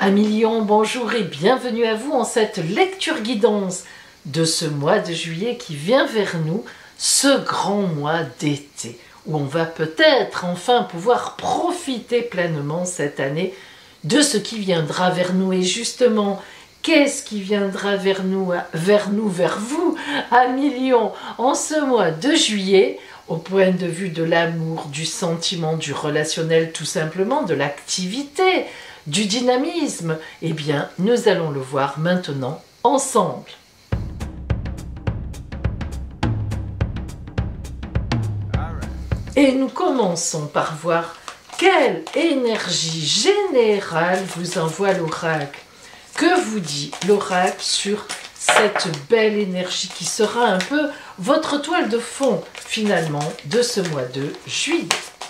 Amis Lions, bonjour et bienvenue à vous en cette lecture guidance de ce mois de juillet qui vient vers nous, ce grand mois d'été, où on va peut-être enfin pouvoir profiter pleinement cette année de ce qui viendra vers nous. Et justement, qu'est-ce qui viendra vers nous, vers vous, amis Lions, en ce mois de juillet, au point de vue de l'amour, du sentiment, du relationnel, tout simplement, de l'activité, du dynamisme? Eh bien, nous allons le voir maintenant ensemble. Et nous commençons par voir quelle énergie générale vous envoie l'oracle. Que vous dit l'oracle sur cette belle énergie qui sera un peu votre toile de fond, finalement, de ce mois de juillet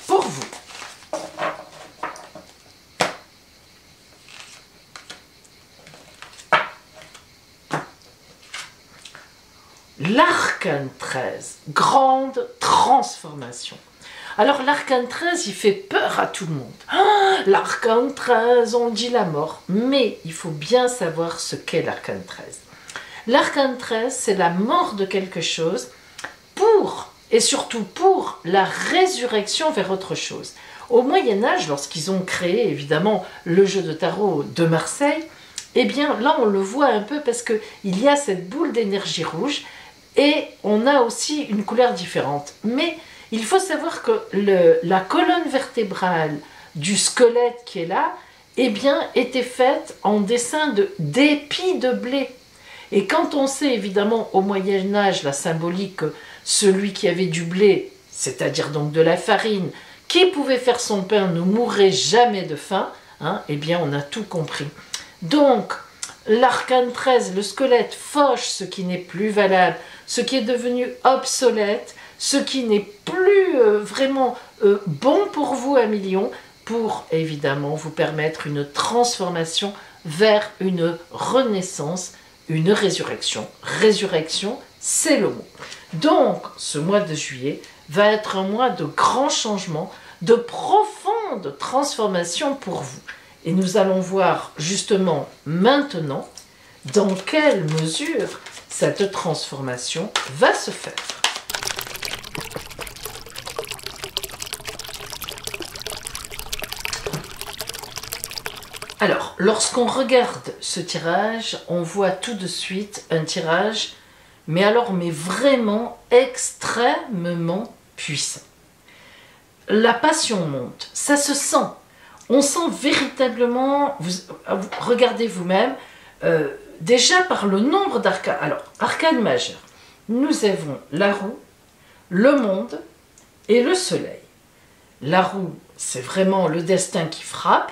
pour vous? L'arcane 13, grande transformation. Alors l'arcane 13, il fait peur à tout le monde. Ah, l'arcane 13, on dit la mort. Mais il faut bien savoir ce qu'est l'arcane 13. L'arcane 13, c'est la mort de quelque chose et surtout pour la résurrection vers autre chose. Au Moyen-Âge, lorsqu'ils ont créé évidemment le jeu de tarot de Marseille, eh bien là on le voit un peu parce qu'il y a cette boule d'énergie rouge et on a aussi une couleur différente. Mais il faut savoir que la colonne vertébrale du squelette qui est là, eh bien, était faite en dessin d'épis de blé. Et quand on sait évidemment au Moyen-Âge la symbolique que celui qui avait du blé, c'est-à-dire donc de la farine, qui pouvait faire son pain ne mourrait jamais de faim, hein, eh bien on a tout compris. Donc, l'arcane 13, le squelette, fauche ce qui n'est plus valable, ce qui est devenu obsolète, ce qui n'est plus vraiment bon pour vous, amis Lions, pour évidemment vous permettre une transformation vers une renaissance, une résurrection. Résurrection, c'est le mot. Donc, ce mois de juillet va être un mois de grands changements, de profondes transformations pour vous. Et nous allons voir justement maintenant dans quelle mesure cette transformation va se faire. Alors, lorsqu'on regarde ce tirage, on voit tout de suite un tirage, mais vraiment extrêmement puissant. La passion monte, ça se sent. On sent véritablement, regardez vous-même, déjà par le nombre d'arcanes. Alors, arcane majeur, nous avons la roue, le monde et le soleil. La roue, c'est vraiment le destin qui frappe.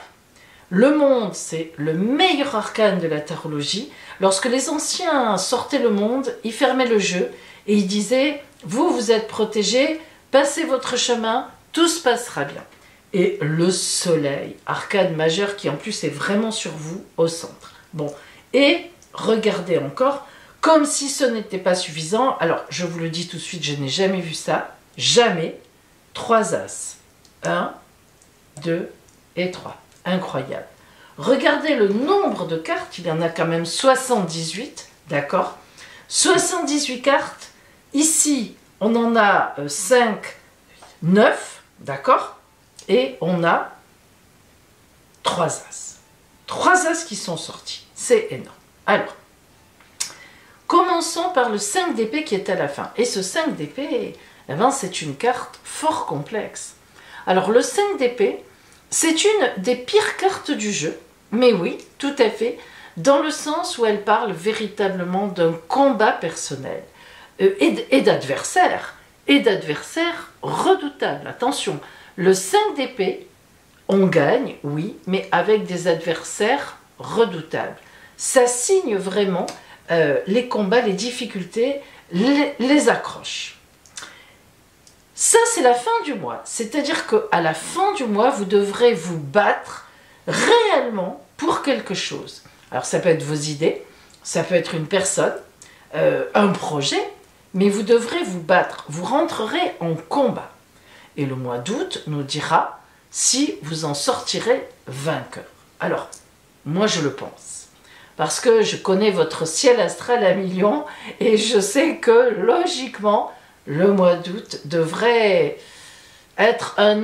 Le monde, c'est le meilleur arcane de la tarologie. Lorsque les anciens sortaient le monde, ils fermaient le jeu et ils disaient « Vous êtes protégés, passez votre chemin, tout se passera bien ». Et le soleil, arcane majeur qui en plus est vraiment sur vous, au centre. Bon, et regardez encore, comme si ce n'était pas suffisant, alors je vous le dis tout de suite, je n'ai jamais vu ça, jamais, 3 as, 1, 2 et 3. Incroyable. Regardez le nombre de cartes, il y en a quand même 78, d'accord? 78 cartes, ici on en a 5, 9, d'accord? Et on a 3 as. 3 as qui sont sortis, c'est énorme. Alors, commençons par le 5 d'épée qui est à la fin. Et ce 5 d'épée, eh ben, c'est une carte fort complexe. Alors le 5 d'épée, c'est une des pires cartes du jeu, mais oui, tout à fait, dans le sens où elle parle véritablement d'un combat personnel et d'adversaires redoutables. Attention, le 5 d'épée, on gagne, oui, mais avec des adversaires redoutables. Ça signe vraiment les combats, les difficultés, les accroches. Ça, c'est la fin du mois. C'est-à-dire qu'à la fin du mois, vous devrez vous battre réellement pour quelque chose. Alors, ça peut être vos idées, ça peut être une personne, un projet, mais vous devrez vous battre. Vous rentrerez en combat. Et le mois d'août nous dira si vous en sortirez vainqueur. Alors, Moi, je le pense. Parce que je connais votre ciel astral à millions et je sais que, logiquement, le mois d'août devrait être un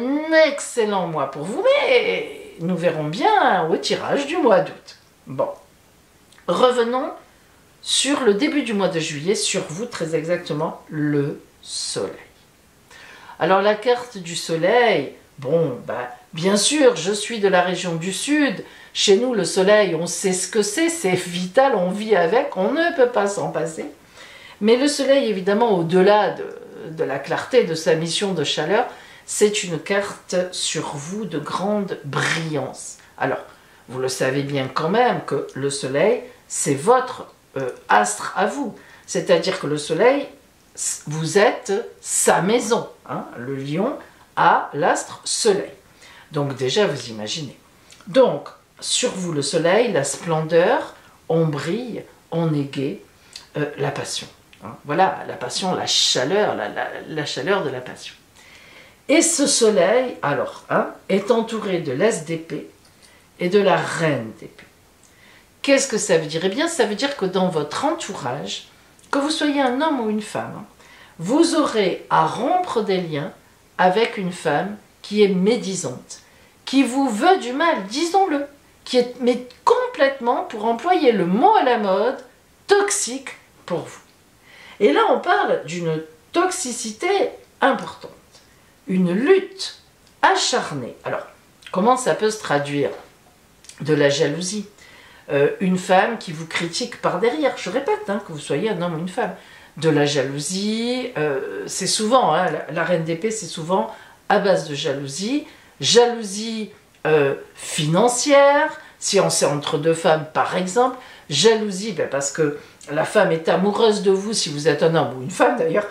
excellent mois pour vous. Mais nous verrons bien au tirage du mois d'août. Bon. Revenons sur le début du mois de juillet, sur vous très exactement, le soleil. Alors la carte du soleil, bon, bien sûr, je suis de la région du sud. Chez nous, le soleil, on sait ce que c'est vital, on vit avec, on ne peut pas s'en passer. Mais le soleil, évidemment, au-delà de la clarté de sa mission de chaleur, c'est une carte sur vous de grande brillance. Alors, vous le savez bien quand même que le soleil, c'est votre astre à vous. C'est-à-dire que le soleil, vous êtes sa maison. Hein. Le lion a l'astre soleil. Donc déjà, vous imaginez. Donc, sur vous le soleil, la splendeur, on brille, on est gai, la passion. Hein. Voilà, la passion, la chaleur, la chaleur de la passion. Et ce soleil, alors, hein, est entouré de l'as d'épée et de la reine d'épée. Qu'est-ce que ça veut dire? Eh bien, ça veut dire que dans votre entourage, que vous soyez un homme ou une femme, vous aurez à rompre des liens avec une femme qui est médisante, qui vous veut du mal, disons-le, qui est mais complètement, pour employer le mot à la mode, toxique pour vous. Et là, on parle d'une toxicité importante, une lutte acharnée. Alors, comment ça peut se traduire? De la jalousie. Une femme qui vous critique par derrière, je répète, hein, que vous soyez un homme ou une femme. De la jalousie, c'est souvent, hein, la reine d'épée, c'est souvent à base de jalousie. Jalousie financière, si on c'est entre deux femmes par exemple. Jalousie, parce que la femme est amoureuse de vous, si vous êtes un homme ou une femme d'ailleurs,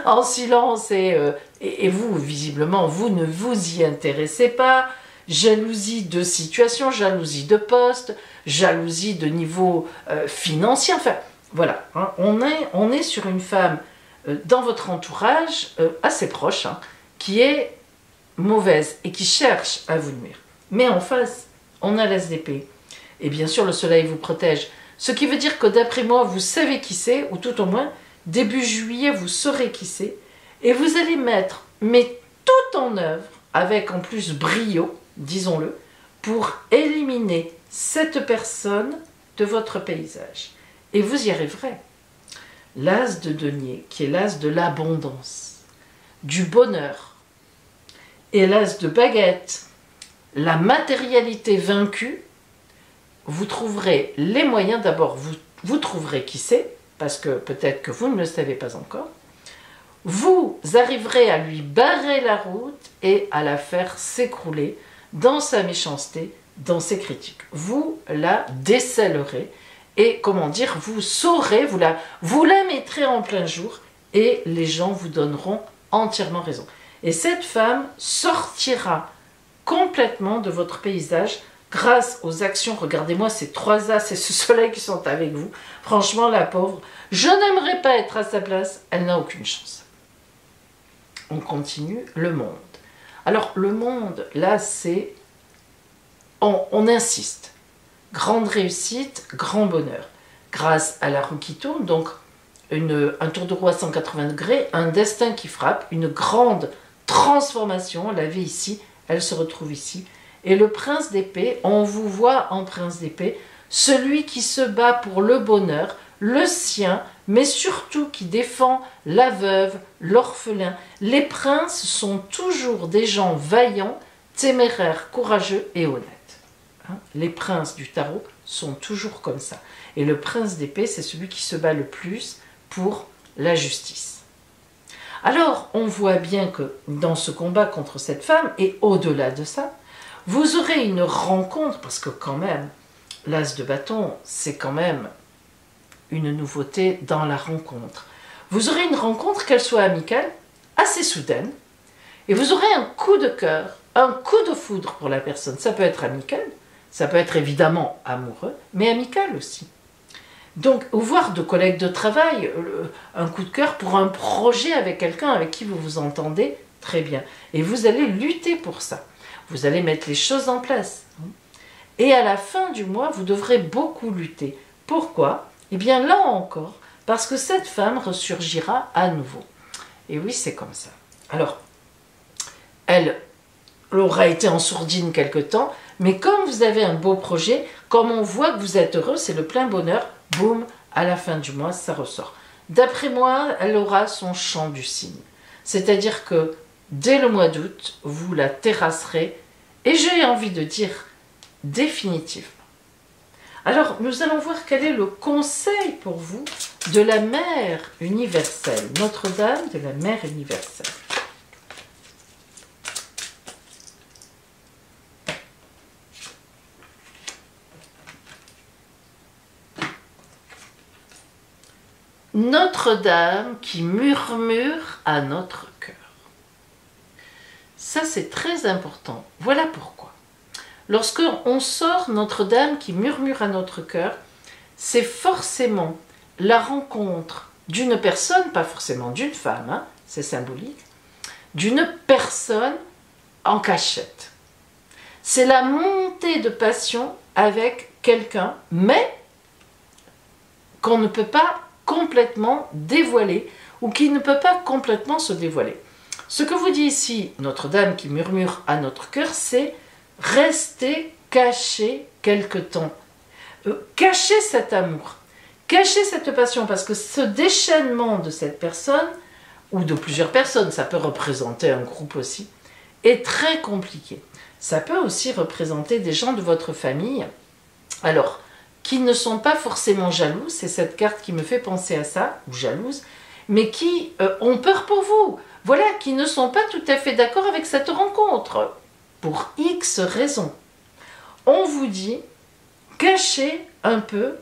en silence, et vous, visiblement, vous ne vous y intéressez pas. Jalousie de situation, jalousie de poste, jalousie de niveau financier, enfin, voilà. Hein, on est sur une femme dans votre entourage, assez proche, hein, qui est mauvaise et qui cherche à vous nuire. Mais en face, on a l'as d'épée. Et bien sûr, le soleil vous protège. Ce qui veut dire que d'après moi, vous savez qui c'est, ou tout au moins, début juillet, vous saurez qui c'est, et vous allez mettre, mais tout en œuvre, avec en plus brio, disons-le, pour éliminer cette personne de votre paysage. Et vous y arriverez. L'as de denier, qui est l'as de l'abondance, du bonheur, et l'as de baguette, la matérialité vaincue, vous trouverez les moyens, d'abord vous trouverez qui c'est, parce que peut-être que vous ne le savez pas encore, vous arriverez à lui barrer la route et à la faire s'écrouler dans sa méchanceté, dans ses critiques. Vous la décellerez et, comment dire, vous saurez, vous la mettrez en plein jour et les gens vous donneront entièrement raison. Et cette femme sortira complètement de votre paysage grâce aux actions. Regardez-moi ces trois as et ce soleil qui sont avec vous. Franchement, la pauvre, je n'aimerais pas être à sa place, elle n'a aucune chance. On continue, le monde. Alors, le monde, là, c'est... On insiste. Grande réussite, grand bonheur. Grâce à la roue qui tourne, donc un tour de roue à 180 degrés, un destin qui frappe, une grande transformation. On l'avait ici, elle se retrouve ici. Et le prince d'épée, on vous voit en prince d'épée, celui qui se bat pour le bonheur, le sien, mais surtout qui défend la veuve, l'orphelin. Les princes sont toujours des gens vaillants, téméraires, courageux et honnêtes. Hein? Les princes du tarot sont toujours comme ça. Et le prince d'épée, c'est celui qui se bat le plus pour la justice. Alors, on voit bien que dans ce combat contre cette femme, et au-delà de ça, vous aurez une rencontre, parce que quand même, l'as de bâton, c'est quand même une nouveauté dans la rencontre. Vous aurez une rencontre, qu'elle soit amicale, assez soudaine, et vous aurez un coup de cœur, un coup de foudre pour la personne. Ça peut être amical, ça peut être évidemment amoureux, mais amical aussi. Donc, ou voir de collègues de travail, un coup de cœur pour un projet avec quelqu'un avec qui vous vous entendez très bien. Et vous allez lutter pour ça. Vous allez mettre les choses en place. Et à la fin du mois, vous devrez beaucoup lutter. Pourquoi? Eh bien là encore, parce que cette femme ressurgira à nouveau. Et oui, c'est comme ça. Alors, elle aura été en sourdine quelque temps, mais comme vous avez un beau projet, comme on voit que vous êtes heureux, c'est le plein bonheur, boum, à la fin du mois, ça ressort. D'après moi, elle aura son chant du cygne. C'est-à-dire que dès le mois d'août, vous la terrasserez, et j'ai envie de dire définitivement. Alors, nous allons voir quel est le conseil pour vous de la Mère universelle, Notre-Dame de la Mère universelle. Notre-Dame qui murmure à notre cœur. Ça, c'est très important. Voilà pourquoi. Lorsque on sort Notre-Dame qui murmure à notre cœur, c'est forcément la rencontre d'une personne, pas forcément d'une femme, hein, c'est symbolique, d'une personne en cachette. C'est la montée de passion avec quelqu'un, mais qu'on ne peut pas complètement dévoiler ou qui ne peut pas complètement se dévoiler. Ce que vous dit ici Notre-Dame qui murmure à notre cœur, c'est rester caché quelque temps. Cacher cet amour, cacher cette passion, parce que ce déchaînement de cette personne, ou de plusieurs personnes, ça peut représenter un groupe aussi, est très compliqué. Ça peut aussi représenter des gens de votre famille, alors, qui ne sont pas forcément jaloux, c'est cette carte qui me fait penser à ça, ou jalouse, mais qui ont peur pour vous, voilà, qui ne sont pas tout à fait d'accord avec cette rencontre, pour X raisons. On vous dit, cachez un peu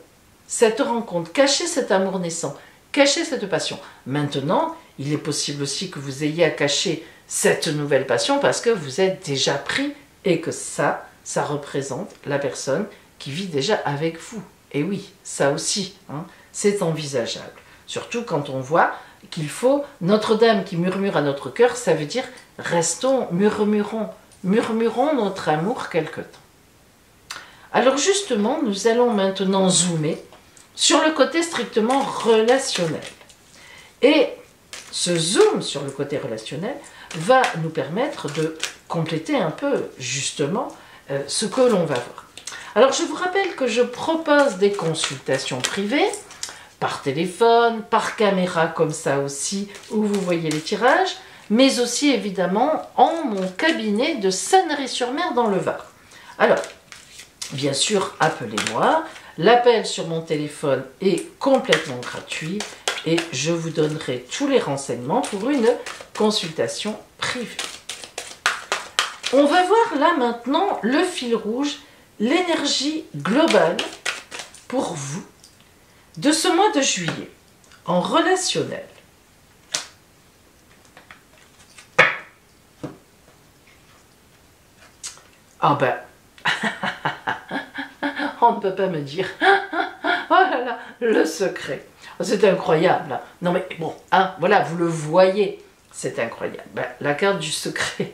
cette rencontre, cachez cet amour naissant, cachez cette passion. Maintenant, il est possible aussi que vous ayez à cacher cette nouvelle passion parce que vous êtes déjà pris et que ça représente la personne qui vit déjà avec vous. Et oui, ça aussi, hein, c'est envisageable. Surtout quand on voit qu'il faut Notre-Dame qui murmure à notre cœur, ça veut dire restons, murmurons notre amour quelque temps. Alors justement, nous allons maintenant zoomer sur le côté strictement relationnel. Et ce zoom sur le côté relationnel va nous permettre de compléter un peu justement ce que l'on va voir. Alors je vous rappelle que je propose des consultations privées, par téléphone, par caméra comme ça aussi, où vous voyez les tirages, mais aussi évidemment en mon cabinet de Sannery-sur-Mer dans le Var. Alors, bien sûr, appelez-moi, l'appel sur mon téléphone est complètement gratuit et je vous donnerai tous les renseignements pour une consultation privée. On va voir là maintenant le fil rouge, l'énergie globale pour vous de ce mois de juillet en relationnel. Ah ben, on ne peut pas me dire, oh là là, le secret. C'est incroyable. Non mais bon, hein, voilà, vous le voyez, c'est incroyable. Ben, la carte du secret,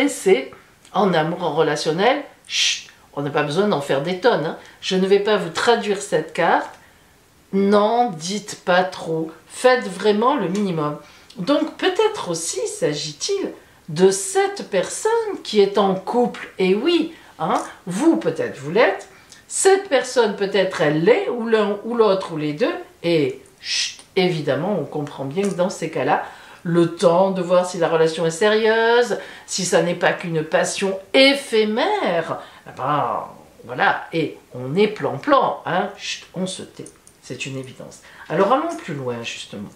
c'est en amour, en relationnel, chut, on n'a pas besoin d'en faire des tonnes. Hein. Je ne vais pas vous traduire cette carte. N'en dites pas trop. Faites vraiment le minimum. Donc peut-être aussi s'agit-il de cette personne qui est en couple. Et oui, hein, vous peut-être vous l'êtes. Cette personne peut-être elle l'est, ou l'un ou l'autre ou les deux. Et chut, évidemment, on comprend bien que dans ces cas-là, le temps de voir si la relation est sérieuse, si ça n'est pas qu'une passion éphémère, ben, voilà, et on est plan-plan, hein, chut, on se tait, c'est une évidence. Alors allons plus loin justement.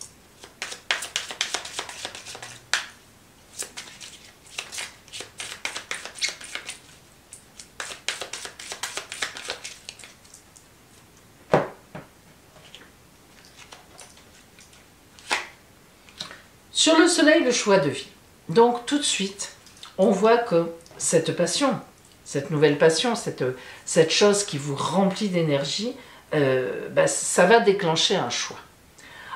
Sur le soleil, le choix de vie. Donc tout de suite, on voit que cette passion, cette nouvelle passion, cette chose qui vous remplit d'énergie, ça va déclencher un choix.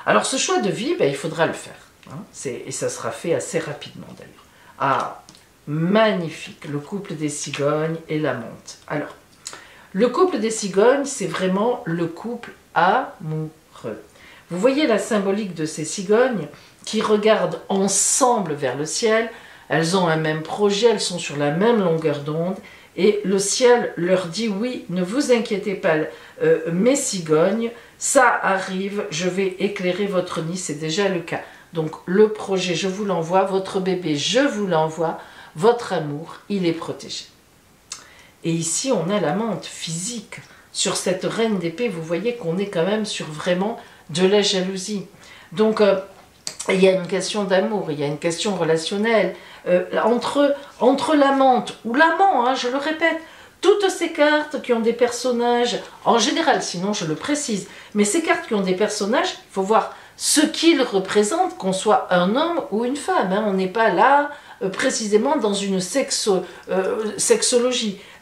Alors ce choix de vie, il faudra le faire. Hein, et ça sera fait assez rapidement d'ailleurs. magnifique, le couple des cigognes et l'amante. Alors, le couple des cigognes, c'est vraiment le couple amoureux. Vous voyez la symbolique de ces cigognes qui regardent ensemble vers le ciel. Elles ont un même projet, elles sont sur la même longueur d'onde. Et le ciel leur dit, oui, ne vous inquiétez pas, mes cigognes, ça arrive, je vais éclairer votre nid, c'est déjà le cas. Donc le projet, je vous l'envoie, votre bébé, je vous l'envoie, votre amour, il est protégé. Et ici, on a l'amante physique. Sur cette reine d'épée, vous voyez qu'on est quand même sur vraiment de la jalousie. Donc, il y a une question d'amour, il y a une question relationnelle. Entre l'amante ou l'amant, hein, je le répète, toutes ces cartes qui ont des personnages, en général, sinon je le précise, mais ces cartes qui ont des personnages, il faut voir ce qu'ils représentent, qu'on soit un homme ou une femme. Hein, on n'est pas là précisément dans une sexologie.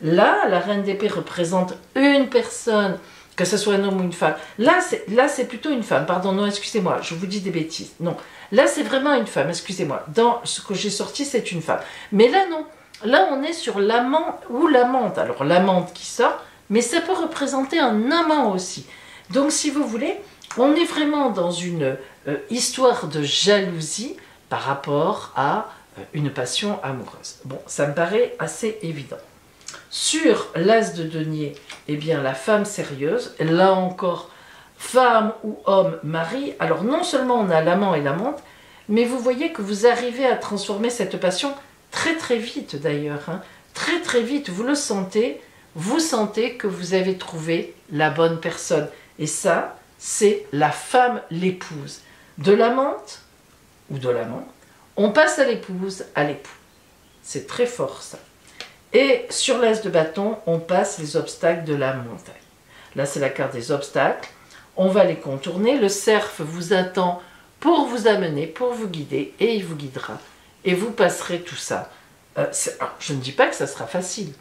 Là, la reine d'épée représente une personne, que ce soit un homme ou une femme. Là, c'est plutôt une femme. Pardon, non, excusez-moi, je vous dis des bêtises. Non, là, c'est vraiment une femme, excusez-moi. Dans ce que j'ai sorti, c'est une femme. Mais là, non. Là, on est sur l'amant ou l'amante. Alors, l'amante qui sort, mais ça peut représenter un amant aussi. Donc, si vous voulez, on est vraiment dans une histoire de jalousie par rapport à une passion amoureuse. Bon, ça me paraît assez évident. Sur l'as de denier, eh bien, la femme sérieuse, là encore, femme ou homme, mari. Alors, non seulement on a l'amant et l'amante, mais vous voyez que vous arrivez à transformer cette passion très très vite d'ailleurs. Hein. Très très vite, vous le sentez, vous sentez que vous avez trouvé la bonne personne. Et ça, c'est la femme, l'épouse. De l'amante ou de l'amant, on passe à l'épouse, à l'époux. C'est très fort ça. Et sur l'as de bâton, on passe les obstacles de la montagne. Là, c'est la carte des obstacles. On va les contourner. Le cerf vous attend pour vous amener, pour vous guider, et il vous guidera. Et vous passerez tout ça. Je ne dis pas que ça sera facile.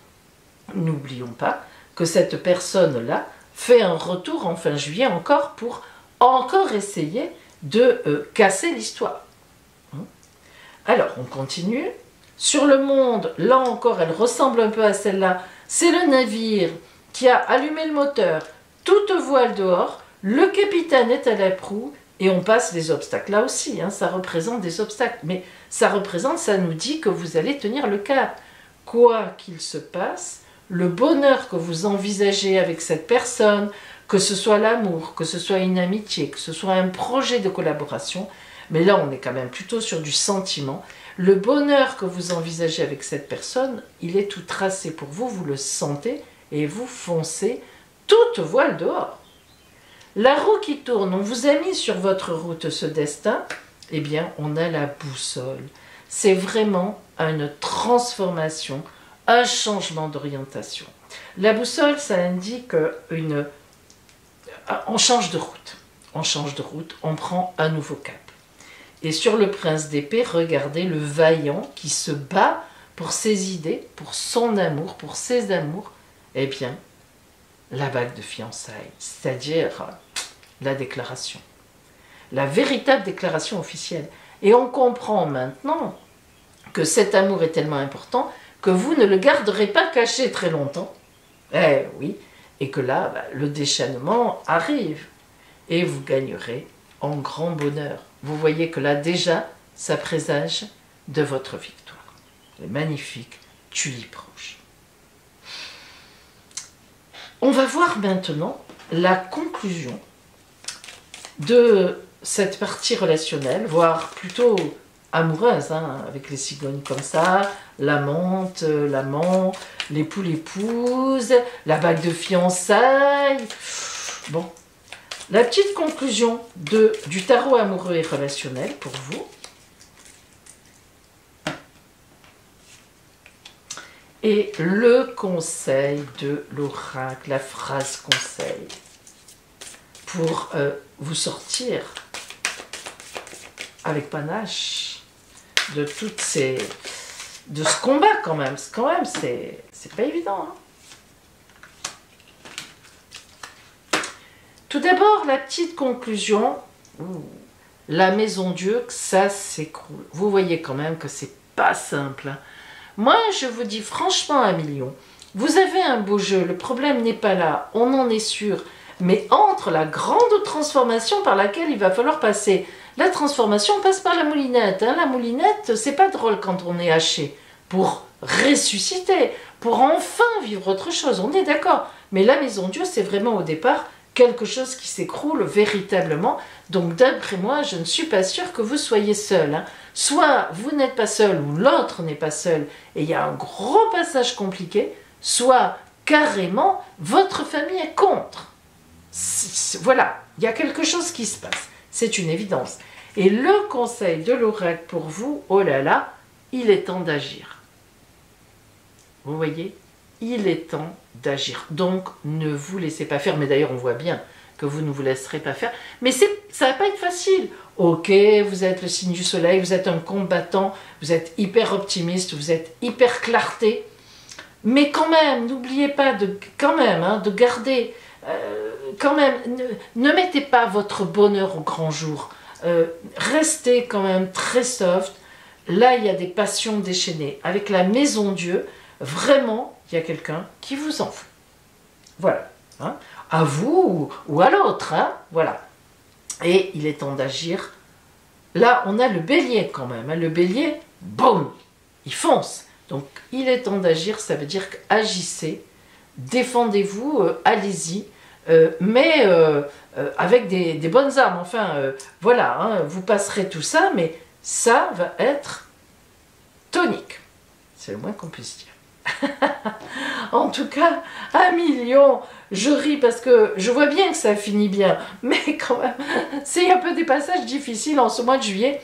N'oublions pas que cette personne-là fait un retour en fin juillet encore pour encore essayer de casser l'histoire. Alors, on continue. Sur le monde, là encore, elle ressemble un peu à celle-là. C'est le navire qui a allumé le moteur, toute voile dehors, le capitaine est à la proue et on passe les obstacles. Là aussi, hein, ça représente des obstacles, mais ça nous dit que vous allez tenir le cap. Quoi qu'il se passe, le bonheur que vous envisagez avec cette personne, que ce soit l'amour, que ce soit une amitié, que ce soit un projet de collaboration, mais là on est quand même plutôt sur du sentiment. Le bonheur que vous envisagez avec cette personne, il est tout tracé pour vous, vous le sentez et vous foncez toute voile dehors. La roue qui tourne, on vous a mis sur votre route ce destin, eh bien on a la boussole. C'est vraiment une transformation, un changement d'orientation. La boussole, ça indique on change de route. On change de route, on prend un nouveau cap. Et sur le prince d'épée, regardez le vaillant qui se bat pour ses idées, pour son amour, pour ses amours. Eh bien, la bague de fiançailles, c'est-à-dire la déclaration. La véritable déclaration officielle. Et on comprend maintenant que cet amour est tellement important que vous ne le garderez pas caché très longtemps. Eh oui, et que là, le déchaînement arrive. Et vous gagnerez en grand bonheur. Vous voyez que là, déjà, ça présage de votre victoire. Les magnifiques tulipes rouges. On va voir maintenant la conclusion de cette partie relationnelle, voire plutôt amoureuse, hein, avec les cigognes comme ça, l'amante, l'amant, l'époux, l'épouse, la bague de fiançailles. Bon. La petite conclusion du tarot amoureux et relationnel pour vous. Et le conseil de l'oracle, la phrase conseil, pour vous sortir avec panache de de ce combat quand même. C'est pas évident, hein. Tout d'abord, la petite conclusion, la maison Dieu, ça s'écroule. Vous voyez quand même que c'est pas simple. Hein. Moi, je vous dis franchement, 1 million, vous avez un beau jeu, le problème n'est pas là, on en est sûr. Mais entre la grande transformation par laquelle il va falloir passer, la transformation passe par la moulinette. Hein. La moulinette, c'est pas drôle quand on est haché. Pour ressusciter, pour enfin vivre autre chose, on est d'accord. Mais la maison Dieu, c'est vraiment au départ quelque chose qui s'écroule véritablement. Donc d'après moi, je ne suis pas sûre que vous soyez seul. Hein. Soit vous n'êtes pas seul, ou l'autre n'est pas seul, et il y a un gros passage compliqué, soit carrément, votre famille est contre. Voilà, il y a quelque chose qui se passe, c'est une évidence. Et le conseil de l'oracle pour vous, oh là là, il est temps d'agir. Vous voyez, il est temps d'agir. Donc, ne vous laissez pas faire. Mais d'ailleurs, on voit bien que vous ne vous laisserez pas faire. Mais ça ne va pas être facile. Ok, vous êtes le signe du soleil, vous êtes un combattant, vous êtes hyper optimiste, vous êtes hyper clarté. Mais quand même, n'oubliez pas de garder... quand même, ne mettez pas votre bonheur au grand jour. Restez quand même très soft. Là, il y a des passions déchaînées. Avec la maison Dieu, vraiment, il y a quelqu'un qui vous en fout. Voilà. Hein, à vous ou à l'autre. Hein, voilà. Et il est temps d'agir. Là, on a le bélier quand même. Hein, le bélier, boum, il fonce. Donc, il est temps d'agir. Ça veut dire qu'agissez. Défendez-vous, allez-y. Mais avec des bonnes armes. Enfin, voilà, hein, vous passerez tout ça, mais ça va être tonique. C'est le moins qu'on puisse dire. En tout cas, 1 million, je ris parce que je vois bien que ça finit bien, mais quand même, c'est un peu des passages difficiles en ce mois de juillet.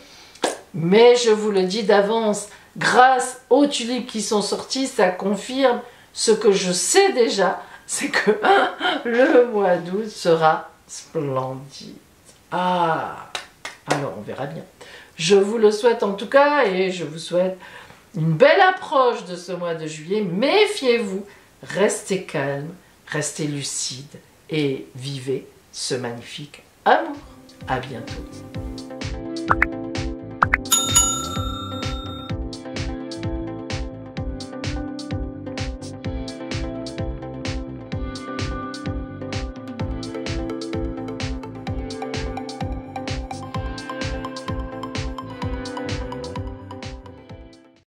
Mais je vous le dis d'avance, grâce aux tulipes qui sont sorties, ça confirme ce que je sais déjà, c'est que le mois d'août sera splendide. Ah, alors on verra bien. Je vous le souhaite en tout cas et je vous souhaite une belle approche de ce mois de juillet. Méfiez-vous, restez calme, restez lucide et vivez ce magnifique amour. À bientôt.